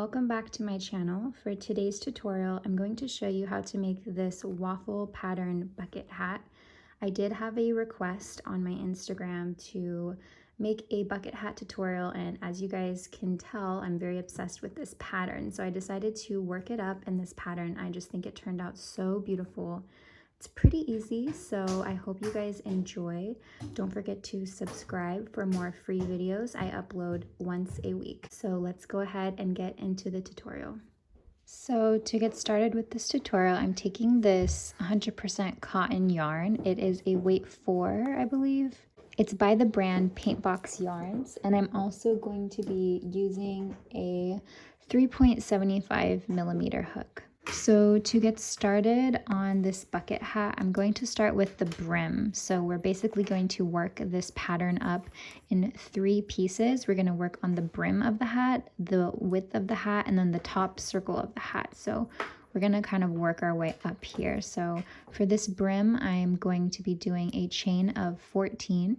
Welcome back to my channel. For today's tutorial, I'm going to show you how to make this waffle pattern bucket hat. I did have a request on my Instagram to make a bucket hat tutorial, and as you guys can tell, I'm very obsessed with this pattern. So I decided to work it up in this pattern. I just think it turned out so beautiful. It's pretty easy, so I hope you guys enjoy. Don't forget to subscribe for more free videos. I upload once a week. So let's go ahead and get into the tutorial. So to get started with this tutorial, I'm taking this 100% cotton yarn. It is a weight 4, I believe. It's by the brand Paintbox Yarns, and I'm also going to be using a 3.75 millimeter hook. So to get started on this bucket hat, I'm going to start with the brim. So we're basically going to work this pattern up in 3 pieces. We're going to work on the brim of the hat, the width of the hat, and then the top circle of the hat. So we're going to kind of work our way up here. So for this brim, I'm going to be doing a chain of 14.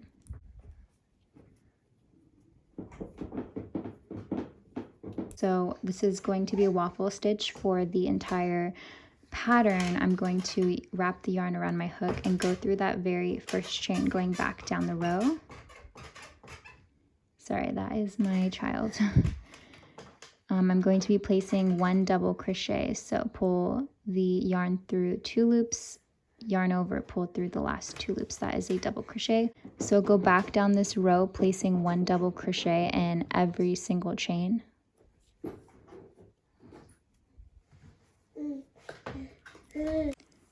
So this is going to be a waffle stitch for the entire pattern. I'm going to wrap the yarn around my hook and go through that very first chain going back down the row. Sorry, that is my child. I'm going to be placing 1 double crochet. So pull the yarn through 2 loops, yarn over, pull through the last 2 loops. That is a double crochet. So go back down this row, placing 1 double crochet in every single chain.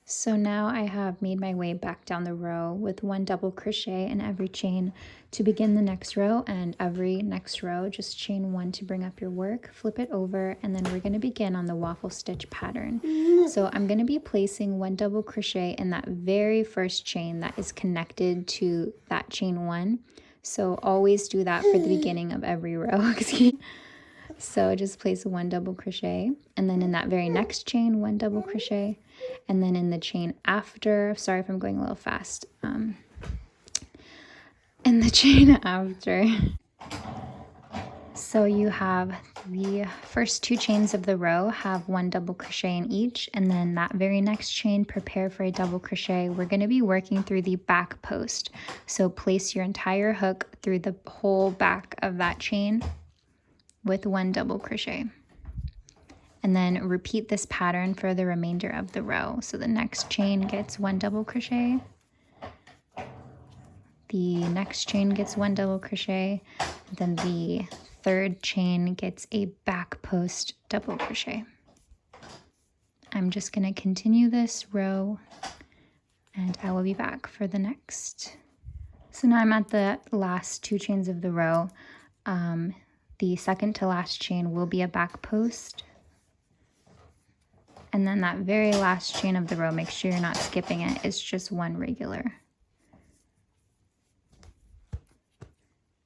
So now I have made my way back down the row with 1 double crochet in every chain to begin the next row, and every next row just chain 1 to bring up your work, flip it over, and then we're going to begin on the waffle stitch pattern. So I'm going to be placing 1 double crochet in that very first chain that is connected to that chain 1. So always do that for the beginning of every row. So just place 1 double crochet, and then in that very next chain 1 double crochet, and then in the chain after, sorry if I'm going a little fast, in the chain after. So you have the first 2 chains of the row have 1 double crochet in each, and then that very next chain, prepare for a double crochet. We're going to be working through the back post. So place your entire hook through the whole back of that chain with 1 double crochet, and then repeat this pattern for the remainder of the row. So the next chain gets 1 double crochet, the next chain gets 1 double crochet, then the third chain gets a back post double crochet. I'm just going to continue this row, and I will be back for the next. So now I'm at the last 2 chains of the row. The second to last chain will be a back post, and then that very last chain of the row, make sure you're not skipping it, it's just 1 regular.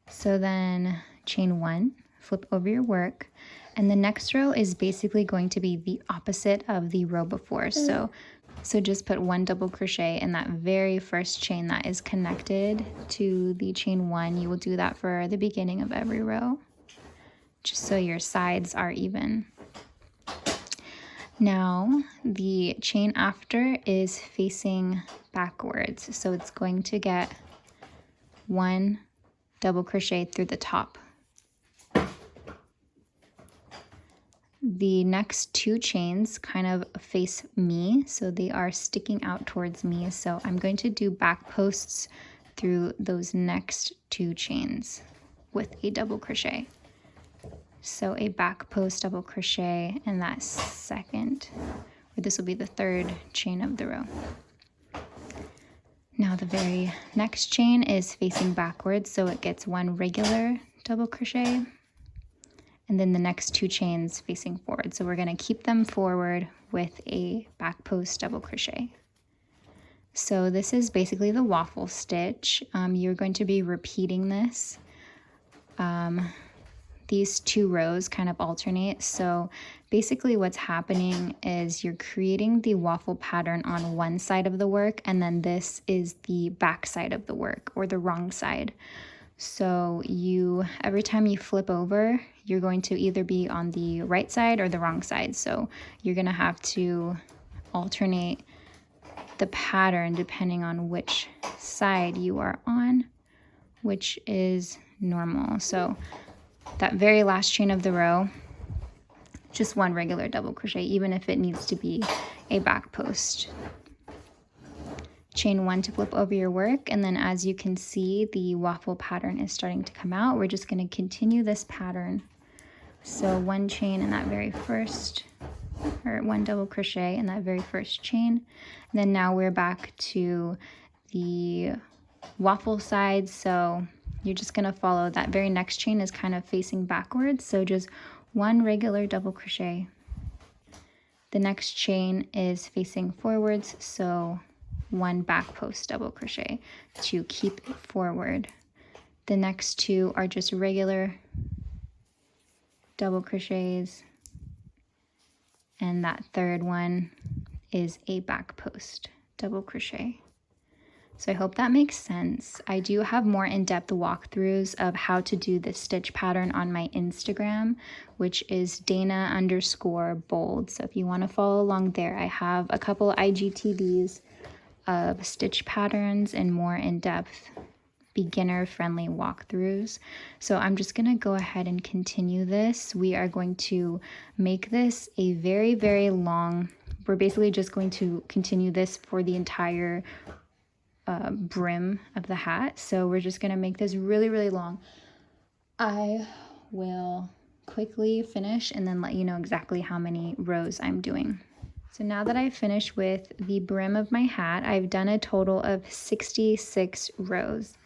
So then chain 1, flip over your work, and the next row is basically going to be the opposite of the row before. So just put 1 double crochet in that very first chain that is connected to the chain 1. You will do that for the beginning of every row, just so your sides are even. Now the chain after is facing backwards, so it's going to get 1 double crochet through the top. The next 2 chains kind of face me, so they are sticking out towards me, so I'm going to do back posts through those next 2 chains with a double crochet. So a back post double crochet in that second, or this will be the third chain of the row. Now the very next chain is facing backwards, so it gets 1 regular double crochet, and then the next 2 chains facing forward. So we're going to keep them forward with a back post double crochet. So this is basically the waffle stitch. You're going to be repeating this. These 2 rows kind of alternate. So basically what's happening is you're creating the waffle pattern on one side of the work, and then this is the back side of the work, or the wrong side. So every time you flip over, you're going to either be on the right side or the wrong side. So you're gonna have to alternate the pattern depending on which side you are on, which is normal. So that very last chain of the row, just one regular double crochet, even if it needs to be a back post. Chain one to flip over your work, and then as you can see, the waffle pattern is starting to come out. We're just going to continue this pattern. So one chain in that very first, or one double crochet in that very first chain. And then now we're back to the waffle side, so you're just going to follow that very next chain is kind of facing backwards, so just one regular double crochet. The next chain is facing forwards, so one back post double crochet to keep it forward. The next two are just regular double crochets, and that third one is a back post double crochet. So I hope that makes sense. I do have more in-depth walkthroughs of how to do this stitch pattern on my Instagram, which is Dana_bold. So if you want to follow along there, I have a couple IGTVs of stitch patterns and more in-depth beginner-friendly walkthroughs. So I'm just gonna go ahead and continue this. We are going to make this a very, very long, we're basically just going to continue this for the entire brim of the hat. So we're just gonna make this really, really long. I will quickly finish and then let you know exactly how many rows I'm doing. So now that I've finished with the brim of my hat, I've done a total of 66 rows.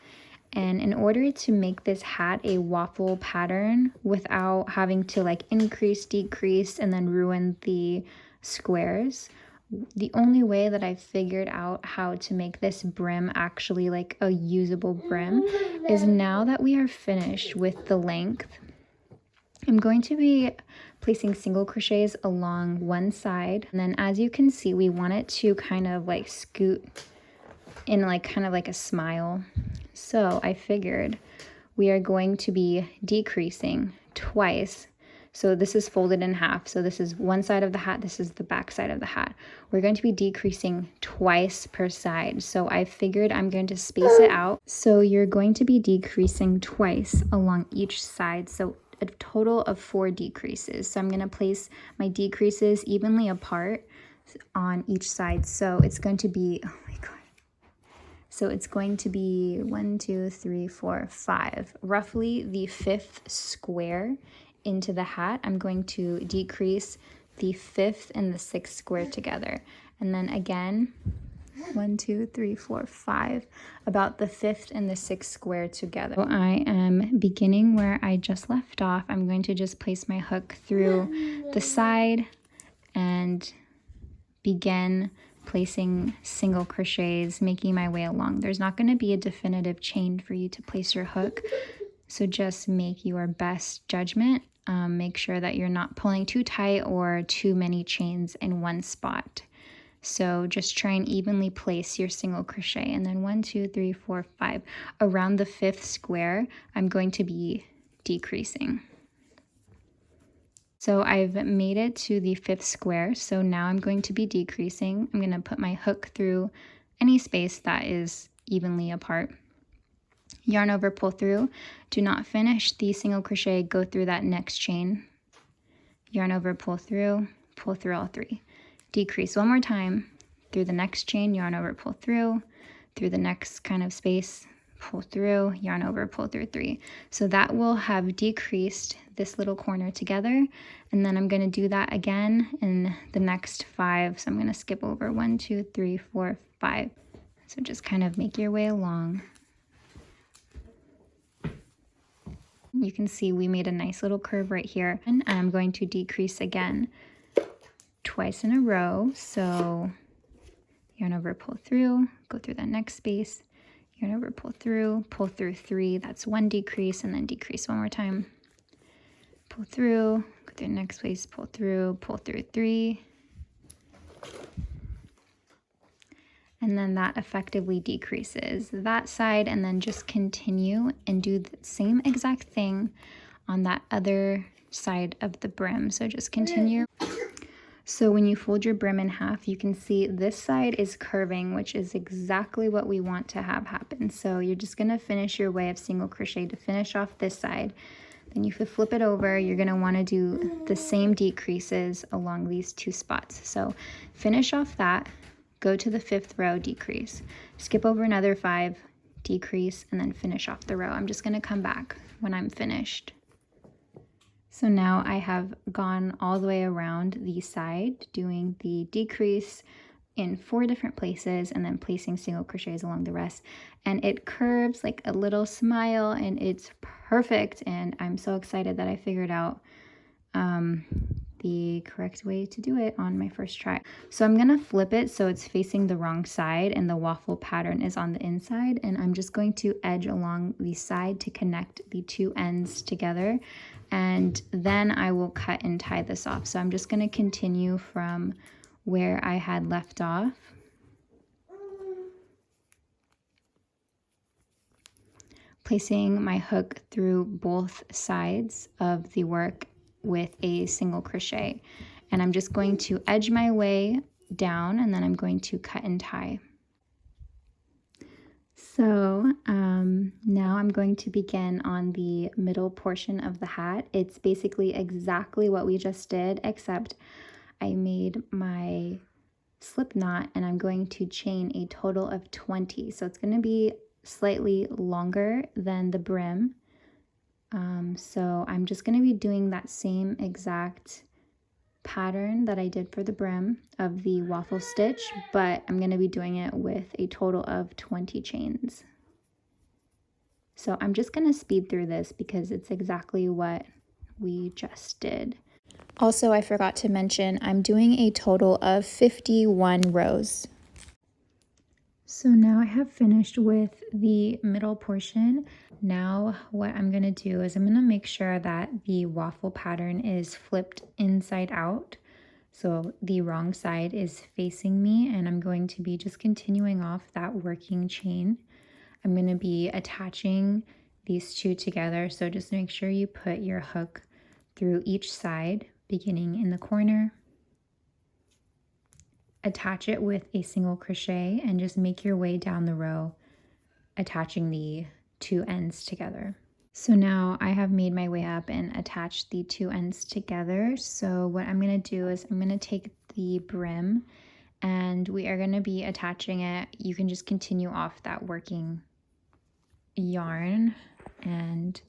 And in order to make this hat a waffle pattern without having to like increase, decrease, and then ruin the squares, the only way that I've figured out how to make this brim actually like a usable brim is now that we are finished with the length, I'm going to be placing single crochets along one side. And then as you can see, we want it to kind of like scoot in like kind of like a smile. So I figured we are going to be decreasing twice. So this is folded in half. So this is one side of the hat. This is the back side of the hat. We're going to be decreasing twice per side. So I figured I'm going to space it out. So you're going to be decreasing twice along each side. So a total of 4 decreases. So I'm going to place my decreases evenly apart on each side. So it's going to be, oh my God. So it's going to be 1, 2, 3, 4, 5, roughly the 5th square into the hat. I'm going to decrease the 5th and the 6th square together. And then again, 1, 2, 3, 4, 5, about the 5th and the 6th square together. So I am beginning where I just left off. I'm going to just place my hook through the side and begin placing single crochets, making my way along. There's not going to be a definitive chain for you to place your hook, so just make your best judgment. Make sure that you're not pulling too tight or too many chains in one spot. So just try and evenly place your single crochet, and then 1, 2, 3, 4, 5. Around the 5th square, I'm going to be decreasing. So I've made it to the 5th square, so now I'm going to be decreasing. I'm going to put my hook through any space that is evenly apart. Yarn over, pull through. Do not finish the single crochet, go through that next chain. Yarn over, pull through all 3. Decrease one more time, through the next chain, yarn over, pull through the next kind of space, pull through, yarn over, pull through 3. So that will have decreased this little corner together, and then I'm going to do that again in the next 5. So I'm going to skip over 1, 2, 3, 4, 5. So just kind of make your way along. You can see we made a nice little curve right here, and I'm going to decrease again twice in a row. So yarn over, pull through, go through that next space, yarn over, pull through 3. That's 1 decrease, and then decrease one more time. Pull through, go through the next space, pull through 3. And then that effectively decreases that side, and then just continue and do the same exact thing on that other side of the brim. So just continue. So when you fold your brim in half, you can see this side is curving, which is exactly what we want to have happen. So you're just gonna finish your way of single crochet to finish off this side. Then you flip it over, you're gonna wanna do the same decreases along these two spots. So finish off that, go to the 5th row, decrease, skip over another 5, decrease, and then finish off the row. I'm just gonna come back when I'm finished. So now I have gone all the way around the side, doing the decrease in 4 different places and then placing single crochets along the rest. And it curves like a little smile and it's perfect. And I'm so excited that I figured out the correct way to do it on my first try. So I'm gonna flip it so it's facing the wrong side and the waffle pattern is on the inside, and I'm just going to edge along the side to connect the 2 ends together, and then I will cut and tie this off. So I'm just gonna continue from where I had left off. Placing my hook through both sides of the work with a single crochet, and I'm just going to edge my way down and then I'm going to cut and tie. So now I'm going to begin on the middle portion of the hat. It's basically exactly what we just did, except I made my slip knot and I'm going to chain a total of 20. So it's going to be slightly longer than the brim. So I'm just going to be doing that same exact pattern that I did for the brim of the waffle stitch, but I'm going to be doing it with a total of 20 chains. So I'm just going to speed through this because it's exactly what we just did. Also, I forgot to mention, I'm doing a total of 51 rows. So now I have finished with the middle portion. Now what I'm going to do is I'm going to make sure that the waffle pattern is flipped inside out. So the wrong side is facing me, and I'm going to be just continuing off that working chain. I'm going to be attaching these 2 together. So just make sure you put your hook through each side, beginning in the corner. Attach it with a single crochet and just make your way down the row, attaching the 2 ends together. So now I have made my way up and attached the 2 ends together. So what I'm going to do is I'm going to take the brim and we are going to be attaching it. You can just continue off that working yarn, and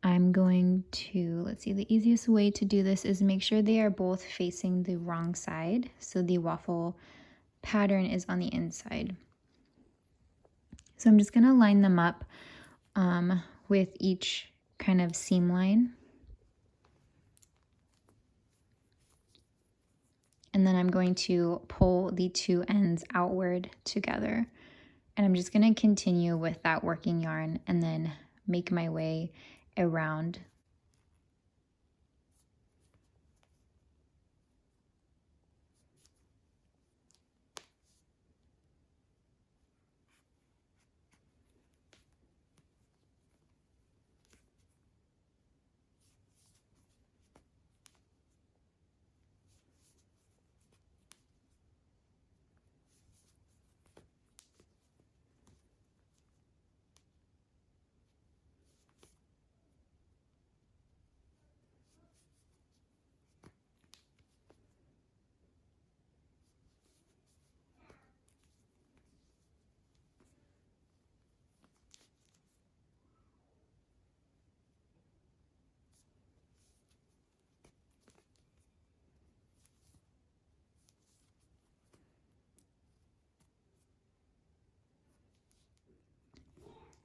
I'm going to, let's see, the easiest way to do this is make sure they are both facing the wrong side. So the waffle pattern is on the inside. So I'm just going to line them up with each kind of seam line. And then I'm going to pull the 2 ends outward together. And I'm just going to continue with that working yarn and then make my way around.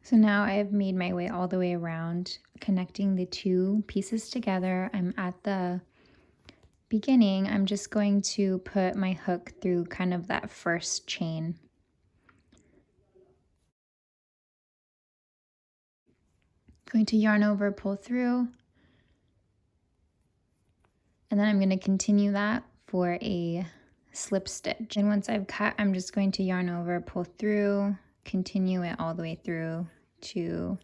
So now I have made my way all the way around, connecting the 2 pieces together. I'm at the beginning. I'm just going to put my hook through kind of that first chain. Going to yarn over, pull through, and then I'm going to continue that for a slip stitch. And once I've cut, I'm just going to yarn over, pull through, continue it all the way through to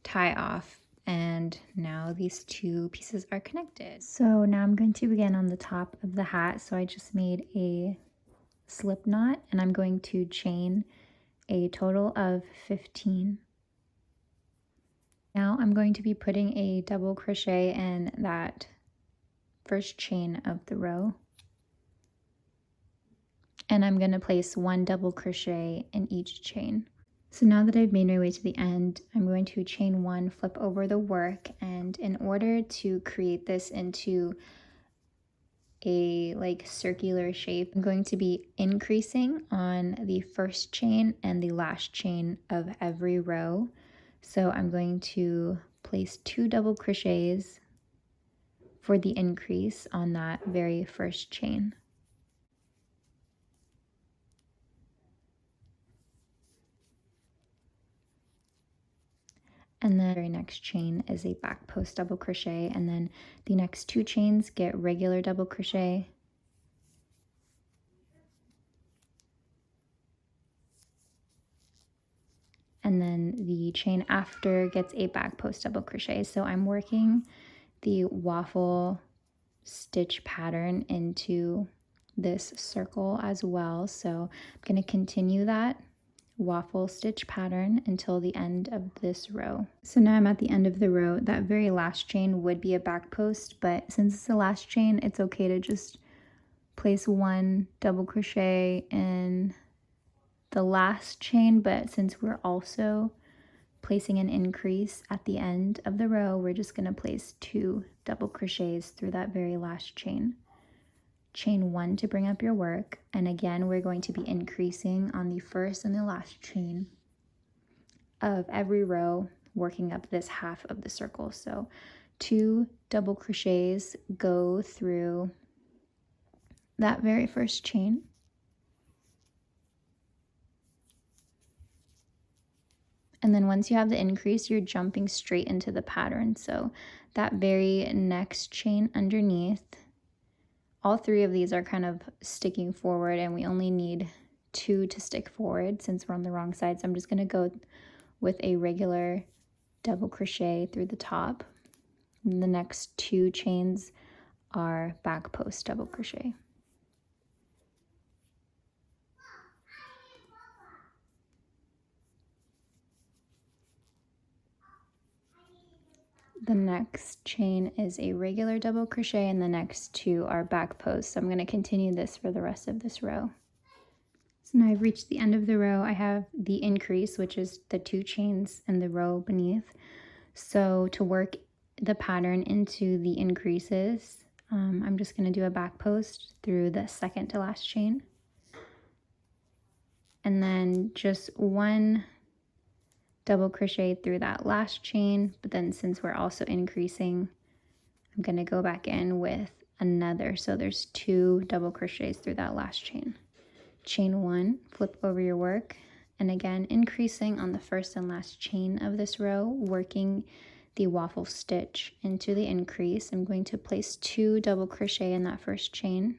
tie off, and now these two pieces are connected. So now I'm going to begin on the top of the hat. So I just made a slip knot and I'm going to chain a total of 15. Now I'm going to be putting a double crochet in that first chain of the row. And I'm going to place one double crochet in each chain. So now that I've made my way to the end, I'm going to chain one, flip over the work, and in order to create this into a circular shape, I'm going to be increasing on the first chain and the last chain of every row. So I'm going to place 2 double crochets for the increase on that very first chain. And then the very next chain is a back post double crochet, and then the next 2 chains get regular double crochet. And then the chain after gets a back post double crochet. So I'm working the waffle stitch pattern into this circle as well. So I'm going to continue that waffle stitch pattern until the end of this row. So now I'm at the end of the row. That very last chain would be a back post, but since it's the last chain, it's okay to just place 1 double crochet in the last chain, but since we're also placing an increase at the end of the row, we're just going to place 2 double crochets through that very last chain. Chain 1 to bring up your work, and again we're going to be increasing on the first and the last chain of every row, working up this half of the circle. So 2 double crochets go through that very first chain, and then once you have the increase, you're jumping straight into the pattern. So that very next chain underneath, all 3 of these are kind of sticking forward, and we only need 2 to stick forward since we're on the wrong side. So I'm just going to go with a regular double crochet through the top. And the next 2 chains are back post double crochet. The next chain is a regular double crochet, and the next 2 are back posts. So I'm going to continue this for the rest of this row. So now I've reached the end of the row. I have the increase, which is the 2 chains in the row beneath. So to work the pattern into the increases, I'm just going to do a back post through the second to last chain. And then just 1 double crochet through that last chain, but then since we're also increasing, I'm going to go back in with another. So there's 2 double crochets through that last chain. Chain 1, flip over your work, and again increasing on the first and last chain of this row, working the waffle stitch into the increase. I'm going to place 2 double crochet in that first chain.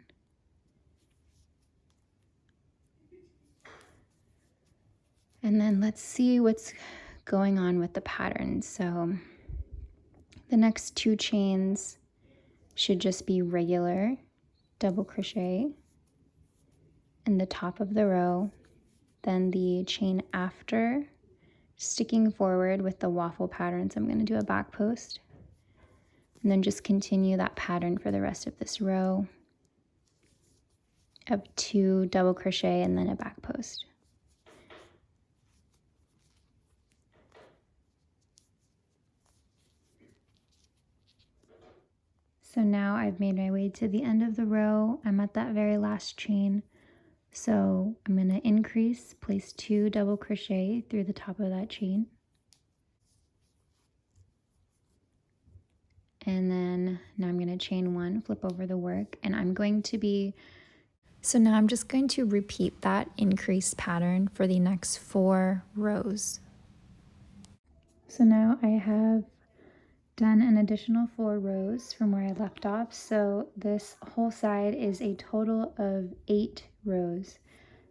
And then let's see what's going on with the pattern. So the next 2 chains should just be regular double crochet in the top of the row. Then the chain after, sticking forward with the waffle pattern. So I'm going to do a back post. And then just continue that pattern for the rest of this row of 2 double crochet and then a back post. So now I've made my way to the end of the row. I'm at that very last chain. So I'm going to increase, place 2 double crochet through the top of that chain. And then now I'm going to chain 1, flip over the work, and I'm going to be, so now I'm just going to repeat that increase pattern for the next 4 rows. So now I have done an additional 4 rows from where I left off. So this whole side is a total of 8 rows.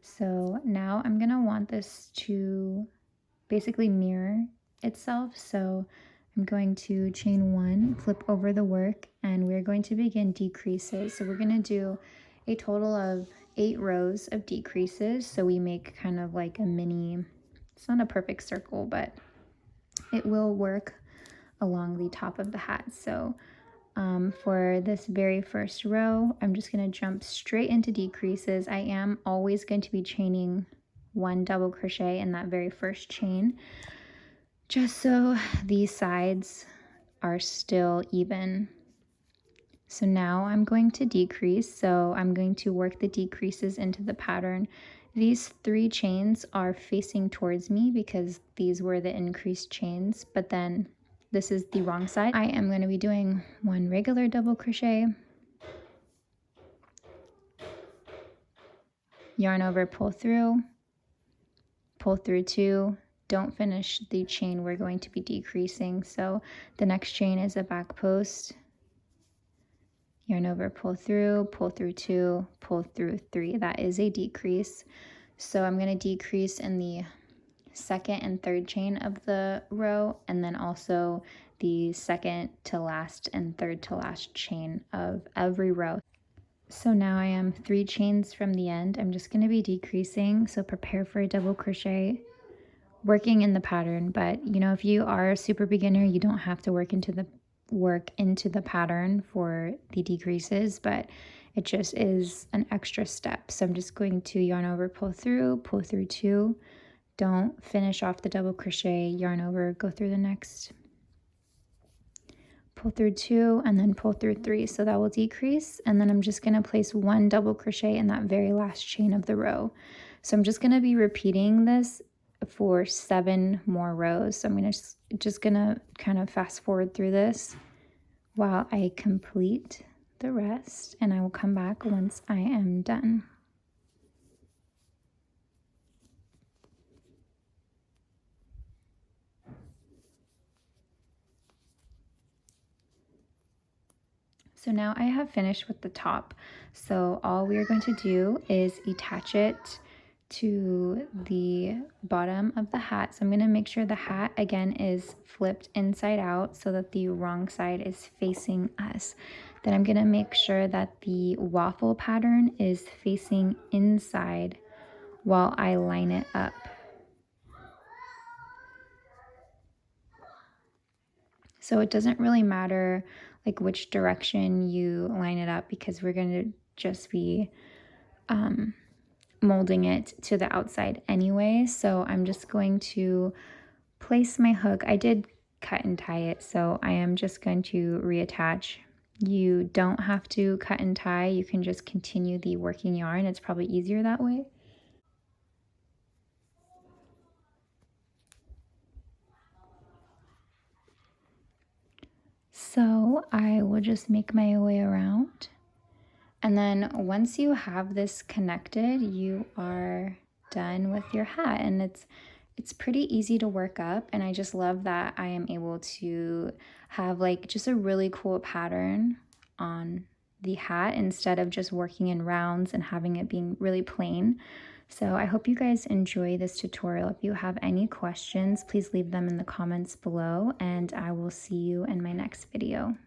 So now I'm going to want this to basically mirror itself. So I'm going to chain 1, flip over the work, and we're going to begin decreases. So we're going to do a total of 8 rows of decreases. So we make kind of like a mini, it's not a perfect circle, but it will work along the top of the hat. So for this very first row, I'm just going to jump straight into decreases. I am always going to be chaining 1 double crochet in that very first chain, just so these sides are still even. So now I'm going to decrease. So I'm going to work the decreases into the pattern. These 3 chains are facing towards me because these were the increased chains, but then this is the wrong side. I am going to be doing 1 regular double crochet, yarn over, pull through 2. Don't finish the chain we're going to be decreasing. So the next chain is a back post, yarn over, pull through 2, pull through 3. That is a decrease. So I'm going to decrease in the second and third chain of the row, and then also the second to last and third to last chain of every row. So now I am 3 chains from the end. I'm just going to be decreasing, so prepare for a double crochet, working in the pattern. But you know, if you are a super beginner, you don't have to work into the pattern for the decreases, but it just is an extra step. So I'm just going to yarn over, pull through 2. Don't finish off the double crochet, yarn over, go through the next, pull through 2, and then pull through 3. So that will decrease, and then I'm just going to place 1 double crochet in that very last chain of the row. So I'm just going to be repeating this for 7 more rows. So I'm going to just going to kind of fast forward through this while I complete the rest, and I will come back once I am done. So now I have finished with the top. So all we are going to do is attach it to the bottom of the hat. So I'm going to make sure the hat again is flipped inside out so that the wrong side is facing us. Then I'm going to make sure that the waffle pattern is facing inside while I line it up. So it doesn't really matter like which direction you line it up, because we're going to just be molding it to the outside anyway. So I'm just going to place my hook. I did cut and tie it, so I am just going to reattach. You don't have to cut and tie. You can just continue the working yarn. It's probably easier that way. So I will just make my way around. And then once you have this connected, you are done with your hat, and it's pretty easy to work up. And I just love that I am able to have like just a really cool pattern on the hat instead of just working in rounds and having it being really plain. So I hope you guys enjoy this tutorial. If you have any questions, please leave them in the comments below, and I will see you in my next video.